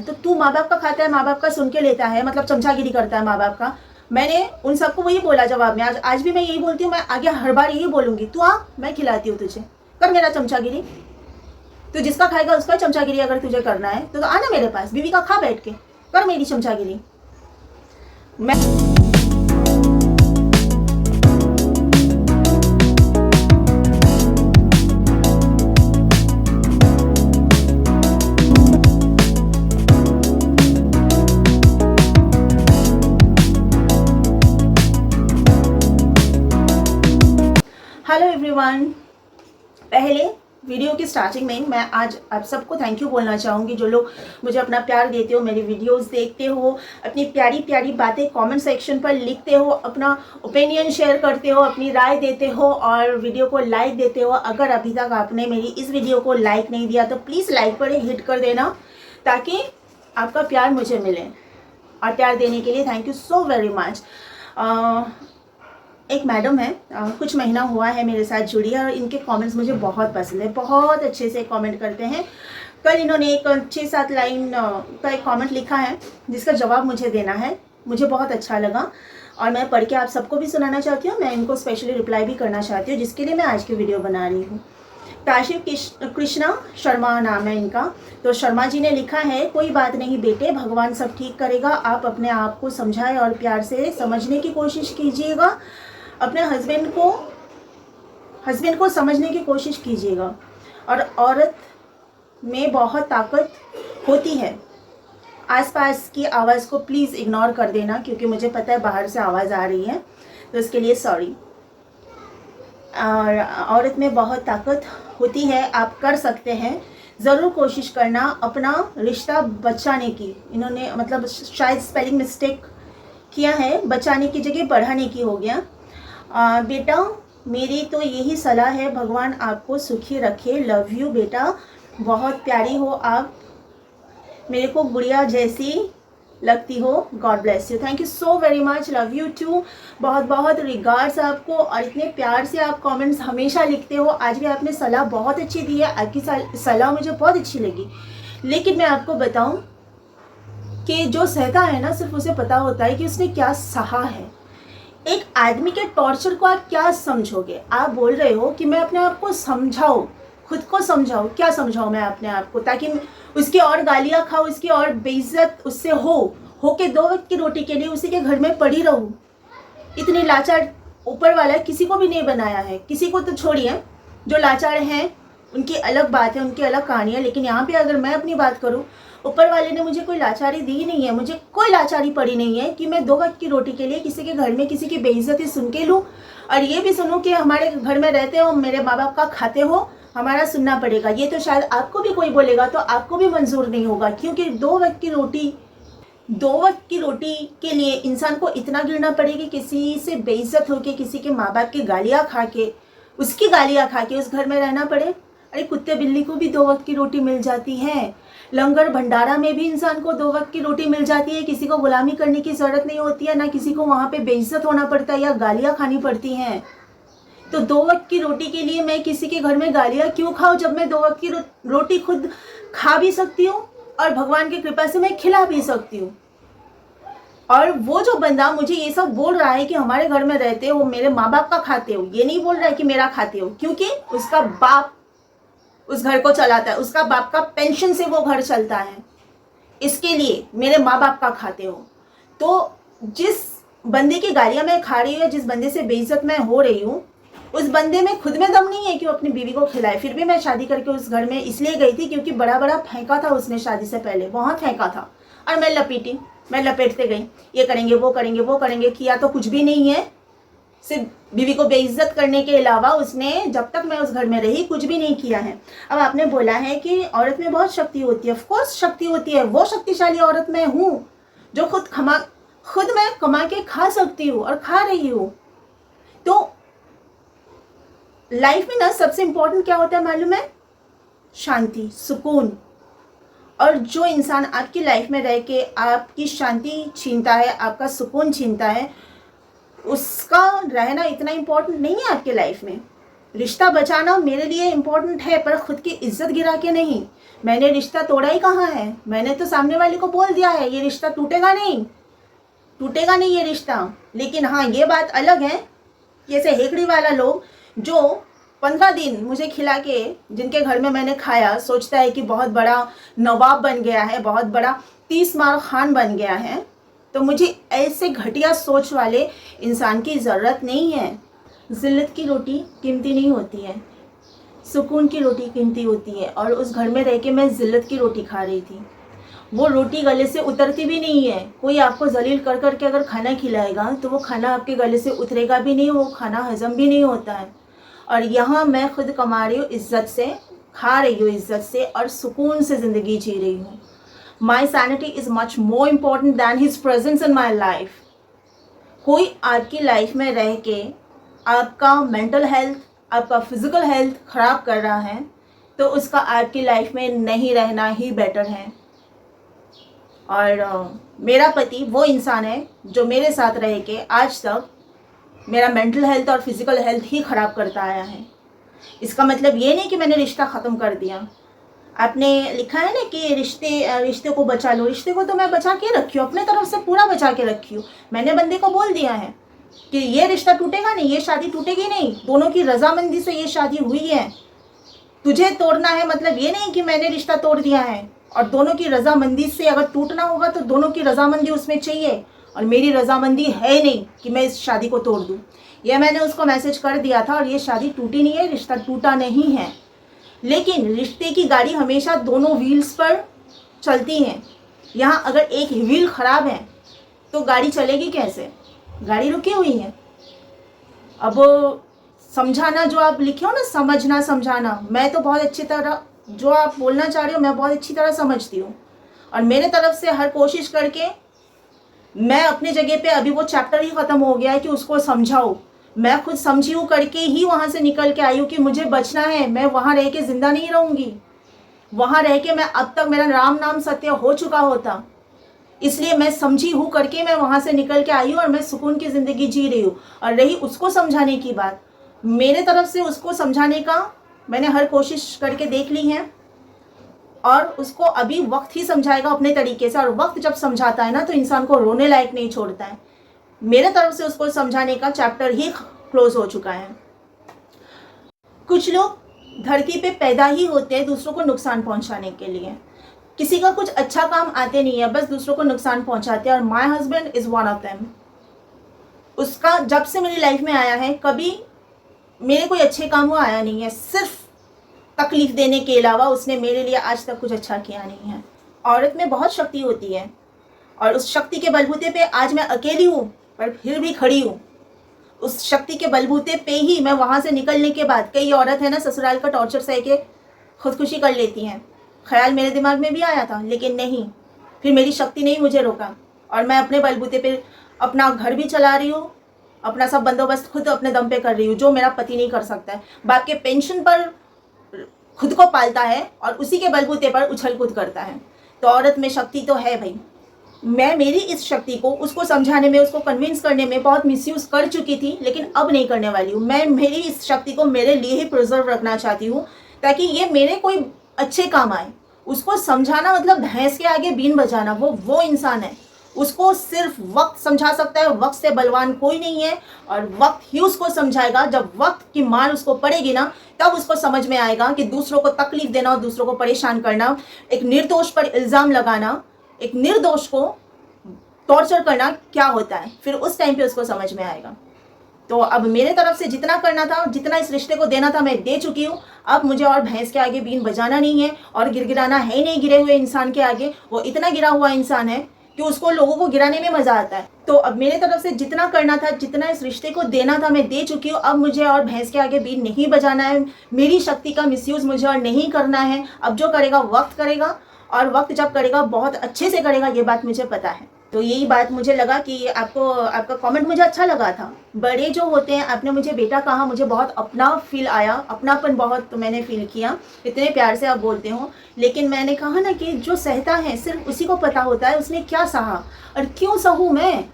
है, तो तू माँ बाप का खाता है, माँ बाप का सुन के लेता है, मतलब चमचागिरी करता है माँ बाप का। मैंने उन सबको वही बोला जवाब में, आज भी मैं यही बोलती हूँ, मैं आगे हर बार यही बोलूँगी, तू आ, मैं खिलाती हूँ तुझे, कर मेरा चमचागिरी। तो जिसका खाएगा उसका चमचागिरी अगर तुझे करना है तो आना मेरे पास, बीवी का खा बैठ के, कर मेरी चमचागिरी। मैं हेलो एवरीवन, पहले वीडियो की स्टार्टिंग में मैं आज आप सबको थैंक यू बोलना चाहूँगी, जो लोग मुझे अपना प्यार देते हो, मेरी वीडियोस देखते हो, अपनी प्यारी प्यारी बातें कमेंट सेक्शन पर लिखते हो, अपना ओपिनियन शेयर करते हो, अपनी राय देते हो और वीडियो को लाइक देते हो। अगर अभी तक आपने मेरी इस वीडियो को लाइक नहीं दिया तो प्लीज़ लाइक पर हिट कर देना, ताकि आपका प्यार मुझे मिले। और प्यार देने के लिए thank you so very much. एक मैडम है, कुछ महीना हुआ है मेरे साथ जुड़ी है और इनके कमेंट्स मुझे बहुत पसंद है, बहुत अच्छे से कमेंट करते हैं। कल इन्होंने एक 6-7 लाइन का एक कमेंट लिखा है जिसका जवाब मुझे देना है, मुझे बहुत अच्छा लगा और मैं पढ़ के आप सबको भी सुनाना चाहती हूँ। मैं इनको स्पेशली रिप्लाई भी करना चाहती हूँ, जिसके लिए मैं आज की वीडियो बना रही हूँ। काशिफ कृष्णा शर्मा नाम है इनका। तो शर्मा जी ने लिखा है, कोई बात नहीं बेटे, भगवान सब ठीक करेगा, आप अपने आप को समझाएं और प्यार से समझने की कोशिश कीजिएगा, अपने हस्बैंड को समझने की कोशिश कीजिएगा। और औरत में बहुत ताकत होती है। आसपास की आवाज़ को प्लीज़ इग्नोर कर देना, क्योंकि मुझे पता है बाहर से आवाज़ आ रही है, तो इसके लिए सॉरी। और औरत में बहुत ताकत होती है, आप कर सकते हैं, ज़रूर कोशिश करना अपना रिश्ता बचाने की। इन्होंने मतलब शायद स्पेलिंग मिस्टेक किया है, बचाने की जगह बढ़ाने की हो गया। बेटा मेरी तो यही सलाह है, भगवान आपको सुखी रखे, लव यू बेटा, बहुत प्यारी हो आप, मेरे को गुड़िया जैसी लगती हो, God bless you. Thank you so very much, love you too, बहुत बहुत रिगार्ड्स आपको। और इतने प्यार से आप कमेंट्स हमेशा लिखते हो, आज भी आपने सलाह बहुत अच्छी दी है, आपकी सलाह मुझे बहुत अच्छी लगी। लेकिन मैं आपको बताऊं कि जो सहता है ना, सिर्फ उसे पता होता है कि उसने क्या सहा है। एक आदमी के टॉर्चर को आप क्या समझोगे? आप बोल रहे हो कि मैं अपने आप को समझाऊं, खुद को समझाऊं, क्या समझाऊं मैं अपने आप को, ताकि उसकी और गालियां खाऊं, उसकी और बेइज्जत उससे हो के 2 वक्त की रोटी के लिए उसी के घर में पड़ी रहूं। इतनी लाचार ऊपर वाला किसी को भी नहीं बनाया है, किसी को तो छोड़िए, जो लाचार हैं उनकी अलग बात है, उनकी अलग कहानी है। लेकिन यहाँ पे अगर मैं अपनी बात करूँ, ऊपर वाले ने मुझे कोई लाचारी दी नहीं है, मुझे कोई लाचारी पड़ी नहीं है कि मैं 2 वक्त की रोटी के लिए किसी के घर में किसी की बेइज्जती सुन के लूँ और ये भी सुनूँ कि हमारे घर में रहते हो, मेरे माँ बाप का खाते हो, हमारा सुनना पड़ेगा। ये तो शायद आपको भी कोई बोलेगा तो आपको भी मंजूर नहीं होगा, क्योंकि 2 वक्त की रोटी के लिए इंसान को इतना गिरना पड़ेगा, किसी से बेइज्जत होके, किसी के माँ बाप की गालियाँ खा के, उसकी गालियाँ खा के उस घर में रहना पड़े। अरे कुत्ते बिल्ली को भी 2 वक्त की रोटी मिल जाती है, लंगर भंडारा में भी इंसान को 2 वक्त की रोटी मिल जाती है, किसी को गुलामी करने की जरूरत नहीं होती है, ना किसी को वहाँ पे बेइज्जत होना पड़ता है या गालियाँ खानी पड़ती हैं। तो 2 वक्त की रोटी के लिए मैं किसी के घर में गालियाँ क्यों खाऊं, जब मैं 2 वक्त की रोटी खुद खा भी सकती हूँ और भगवान की कृपा से मैं खिला भी सकती हूँ। और वो जो बंदा मुझे ये सब बोल रहा है कि हमारे घर में रहते हो, मेरे माँ बाप का खाते हो, ये नहीं बोल रहा है कि मेरा खाते हो, क्योंकि उसका बाप उस घर को चलाता है, उसका बाप का पेंशन से वो घर चलता है, इसके लिए मेरे माँ बाप का खाते हो। तो जिस बंदे की गालियाँ मैं खा रही हूँ, जिस बंदे से बेइज्जत मैं हो रही हूँ, उस बंदे में खुद में दम नहीं है कि वो अपनी बीवी को खिलाए। फिर भी मैं शादी करके उस घर में इसलिए गई थी क्योंकि बड़ा बड़ा फेंका था उसने, शादी से पहले बहुत फेंका था और मैं लपेटते गई, ये करेंगे वो करेंगे वो करेंगे, किया तो कुछ भी नहीं है, सिर्फ बीवी को बेइज्जत करने के अलावा उसने जब तक मैं उस घर में रही कुछ भी नहीं किया है। अब आपने बोला है कि औरत में बहुत शक्ति होती है, ऑफ कोर्स शक्ति होती है, वो शक्तिशाली औरत मैं हूँ जो खुद मैं कमा के खा सकती हूँ और खा रही हूँ। तो लाइफ में ना सबसे इम्पोर्टेंट क्या होता है मालूम है? शांति, सुकून। और जो इंसान आपकी लाइफ में रह के आपकी शांति छीनता है, आपका सुकून छीनता है, उसका रहना इतना इम्पोर्टेंट नहीं है आपके लाइफ में। रिश्ता बचाना मेरे लिए इम्पोर्टेंट है, पर खुद की इज्जत गिरा के नहीं। मैंने रिश्ता तोड़ा ही कहाँ है? मैंने तो सामने वाले को बोल दिया है ये रिश्ता टूटेगा नहीं, टूटेगा नहीं ये रिश्ता। लेकिन हाँ, ये बात अलग है कि ऐसे हेकड़ी वाला लोग जो 15 दिन मुझे खिला के, जिनके घर में मैंने खाया, सोचता है कि बहुत बड़ा नवाब बन गया है, बहुत बड़ा 30 मार खान बन गया है। तो मुझे ऐसे घटिया सोच वाले इंसान की ज़रूरत नहीं है। ज़िल्लत की रोटी कीमती नहीं होती है, सुकून की रोटी कीमती होती है। और उस घर में रह के मैं ज़िल्लत की रोटी खा रही थी। वो रोटी गले से उतरती भी नहीं है। कोई आपको जलील कर कर के अगर खाना खिलाएगा तो वो खाना आपके गले से उतरेगा भी नहीं, वो खाना हजम भी नहीं होता है। और यहाँ मैं खुद कमा रही हूँ इज्जत से, खा रही हूँ इज्जत से और सुकून से ज़िंदगी जी रही हूँ। My sanity is much more important than his presence in my life. कोई आपकी लाइफ में रह के आपका मेंटल हेल्थ, आपका फिजिकल हेल्थ ख़राब कर रहा है तो उसका आपकी लाइफ में नहीं रहना ही बेटर है। और मेरा पति वो इंसान है जो मेरे साथ रह के आज तक मेरा मेंटल हेल्थ और फिजिकल हेल्थ ही ख़राब करता आया है। इसका मतलब ये नहीं कि मैंने रिश्ता ख़त्म कर दिया। आपने लिखा है ना कि रिश्ते को बचा लो। रिश्ते को तो मैं बचा के रखी हूँ, अपने तरफ से पूरा बचा के रखी हूँ। मैंने बंदे को बोल दिया है कि ये रिश्ता टूटेगा नहीं, ये शादी टूटेगी नहीं, दोनों की रजामंदी से ये शादी हुई है। तुझे तोड़ना है मतलब ये नहीं कि मैंने रिश्ता तोड़ दिया है। और दोनों की रजामंदी से अगर टूटना होगा तो दोनों की रजामंदी उसमें चाहिए, और मेरी रजामंदी है नहीं कि मैं इस शादी को तोड़ दूँ। यह मैंने उसको मैसेज कर दिया था और ये शादी टूटी नहीं है, रिश्ता टूटा नहीं है। लेकिन रिश्ते की गाड़ी हमेशा दोनों व्हील्स पर चलती है। यहाँ अगर एक व्हील ख़राब है तो गाड़ी चलेगी कैसे? गाड़ी रुकी हुई है। अब समझाना जो आप लिखे हो ना, समझना समझाना, मैं तो बहुत अच्छी तरह जो आप बोलना चाह रहे हो मैं बहुत अच्छी तरह समझती हूँ। और मेरे तरफ से हर कोशिश करके मैं अपनी जगह पे, अभी वो चैप्टर ही ख़त्म हो गया है कि उसको समझाओ। मैं खुद समझी हूँ करके ही वहाँ से निकल के आई हूँ कि मुझे बचना है। मैं वहाँ रह के ज़िंदा नहीं रहूँगी। वहाँ रह के मैं अब तक मेरा राम नाम सत्य हो चुका होता। इसलिए मैं समझी हूँ करके मैं वहाँ से निकल के आई हूँ और मैं सुकून की ज़िंदगी जी रही हूँ। और रही उसको समझाने की बात, मेरे तरफ से उसको समझाने का मैंने हर कोशिश करके देख ली है। और उसको अभी वक्त ही समझाएगा अपने तरीके से। और वक्त जब समझाता है ना तो इंसान को रोने लायक नहीं छोड़ता है। मेरे तरफ से उसको समझाने का चैप्टर ही क्लोज हो चुका है। कुछ लोग धरती पे पैदा ही होते हैं दूसरों को नुकसान पहुंचाने के लिए। किसी का कुछ अच्छा काम आते नहीं है, बस दूसरों को नुकसान पहुंचाते हैं। और my husband is one of them. उसका जब से मेरी लाइफ में आया है कभी मेरे कोई अच्छे काम वो आया नहीं है। सिर्फ तकलीफ देने के अलावा उसने मेरे लिए आज तक कुछ अच्छा किया नहीं है। औरत में बहुत शक्ति होती है और उस शक्ति के बलबूते पे आज मैं अकेली हूँ पर फिर भी खड़ी हूँ। उस शक्ति के बलबूते पे ही मैं वहाँ से निकलने के बाद, कई औरत है ना ससुराल का टॉर्चर सह के खुदकुशी कर लेती हैं। ख्याल मेरे दिमाग में भी आया था लेकिन नहीं, फिर मेरी शक्ति ने ही मुझे रोका। और मैं अपने बलबूते पे अपना घर भी चला रही हूँ, अपना सब बंदोबस्त खुद अपने दम पे कर रही हूँ, जो मेरा पति नहीं कर सकता है। बाप के पेंशन पर खुद को पालता है और उसी के बलबूते पर उछल कूद करता है। तो औरत में शक्ति तो है भाई। मैं मेरी इस शक्ति को उसको समझाने में, उसको कन्विंस करने में बहुत मिसयूज़ कर चुकी थी, लेकिन अब नहीं करने वाली हूँ। मैं मेरी इस शक्ति को मेरे लिए ही प्रिजर्व रखना चाहती हूँ ताकि ये मेरे कोई अच्छे काम आए। उसको समझाना मतलब भैंस के आगे बीन बजाना। वो इंसान है, उसको सिर्फ वक्त समझा सकता है। वक्त से बलवान कोई नहीं है और वक्त ही उसको समझाएगा। जब वक्त की मार उसको पड़ेगी ना तब उसको समझ में आएगा कि दूसरों को तकलीफ देना और दूसरों को परेशान करना, एक निर्दोष पर इल्ज़ाम लगाना, एक निर्दोष को टॉर्चर करना क्या होता है। फिर उस टाइम पे उसको समझ में आएगा। तो अब मेरे तरफ से जितना करना था, जितना इस रिश्ते को देना था मैं दे चुकी हूँ। अब मुझे और भैंस के आगे बीन बजाना नहीं है और गिड़गिड़ाना है ही नहीं गिरे हुए इंसान के आगे। वो इतना गिरा हुआ इंसान है कि उसको लोगों को गिराने में मज़ा आता है। तो अब मेरे तरफ से जितना करना था, जितना इस रिश्ते को देना था मैं दे चुकी हूँ। अब मुझे और भैंस के आगे बीन नहीं बजाना है। मेरी शक्ति का मिसयूज़ मुझे और नहीं करना है। अब जो करेगा वक्त करेगा और वक्त जब करेगा बहुत अच्छे से करेगा, ये बात मुझे पता है। तो यही बात मुझे लगा कि आपका कमेंट मुझे अच्छा लगा था। बड़े जो होते हैं, आपने मुझे बेटा कहा, मुझे बहुत अपना फील आया, अपनापन बहुत मैंने फील किया। इतने प्यार से आप बोलते हो। लेकिन मैंने कहा ना कि जो सहता है सिर्फ उसी को पता होता है उसने क्या सहा और क्यों सहूँ मैं।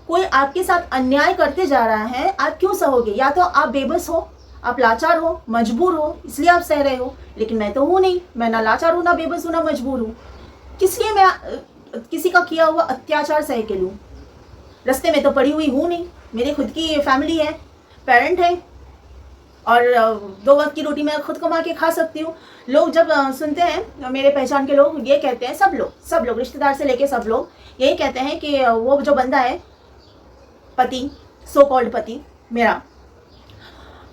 कोई आपके साथ अन्याय करते जा रहा है, आप क्यों सहोगे? या तो आप बेबस हो, आप लाचार हो, मजबूर हो, इसलिए आप सह रहे हो, लेकिन मैं तो हूँ नहीं, मैं ना लाचार हूँ, ना बेबस हूँ, ना मजबूर हूँ। किस लिए मैं किसी का किया हुआ अत्याचार सह के लूँ? रास्ते में तो पड़ी हुई हूँ नहीं, मेरी खुद की फैमिली है, पेरेंट है, और 2 वक्त की रोटी मैं खुद कमा के खा सकती हूँ। लोग जब सुनते हैं, मेरे पहचान के लोग ये कहते हैं, सब लोग रिश्तेदार से लेके सब लोग यही कहते हैं कि वो जो बंदा है, पति, सो कॉल्ड पति मेरा,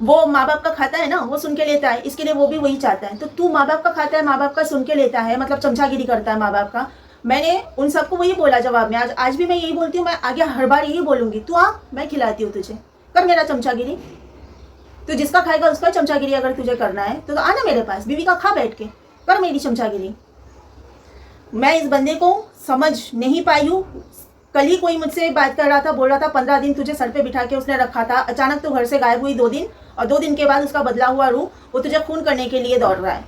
वो माँ बाप का खाता है ना, वो सुन के लेता है, इसके लिए वो भी वही चाहता है। तो तू माँ बाप का खाता है, माँ बाप का सुन के लेता है, मतलब चमचागिरी करता है माँ बाप का। मैंने उन सबको वही बोला जवाब में, आज भी मैं यही बोलती हूँ, मैं आगे हर बार यही बोलूँगी, तू आ, मैं खिलाती हूँ तुझे, कर मेरा चमचागिरी। तो जिसका खाएगा उसका चमचागिरी अगर तुझे करना है तो आना मेरे पास, बीवी का खा बैठ के, कर मेरी चमचागिरी। मैं इस बंदे को समझ नहीं पाई हूँ। कल ही कोई मुझसे बात कर रहा था, बोल रहा था 15 दिन तुझे सर पे बिठा के उसने रखा था, अचानक तो घर से गायब हुई 2 दिन, और 2 दिन के बाद उसका बदला हुआ रूप वो तुझे खून करने के लिए दौड़ रहा है।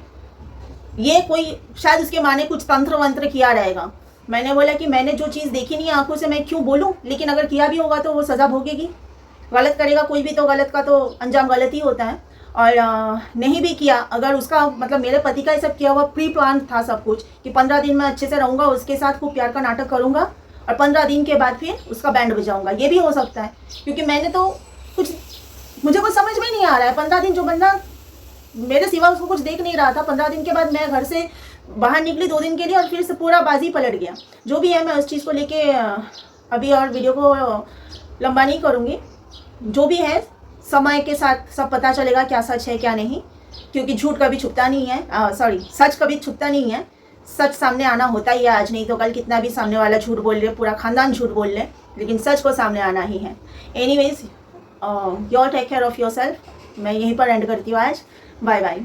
ये कोई शायद उसके माँ ने कुछ तंत्र वंत्र किया रहेगा। मैंने बोला कि मैंने जो चीज़ देखी नहीं आंखों से मैं क्यों बोलूँ, लेकिन अगर किया भी होगा तो वो सज़ा भोगेगी। गलत करेगा कोई भी तो गलत का तो अंजाम गलत ही होता है। और नहीं भी किया, अगर उसका मतलब मेरे पति का ये सब किया हुआ प्री प्लान था सब कुछ, कि 15 दिन मैं अच्छे से रहूँगा, उसके साथ खूब प्यार का नाटक करूँगा, और 15 दिन के बाद फिर उसका बैंड बजाऊँगा, ये भी हो सकता है। क्योंकि मैंने तो कुछ, मुझे कुछ समझ में नहीं आ रहा है। 15 दिन जो बंदा मेरे सिवा उसको कुछ देख नहीं रहा था, 15 दिन के बाद मैं घर से बाहर निकली 2 दिन के लिए, और फिर से पूरा बाजी पलट गया। जो भी है, मैं उस चीज़ को लेके अभी और वीडियो को लंबा नहीं करूँगी। जो भी है समय के साथ सब पता चलेगा क्या सच है क्या नहीं, क्योंकि झूठ कभी छुपता नहीं है, सच कभी छुपता नहीं है। सच सामने आना होता ही है, आज नहीं तो कल कितना भी सामने वाला झूठ बोल ले, पूरा खानदान झूठ बोल ले, लेकिन सच को सामने आना ही है। Anyways, you all take care of yourself. मैं यहीं पर एंड करती हूँ आज। Bye bye.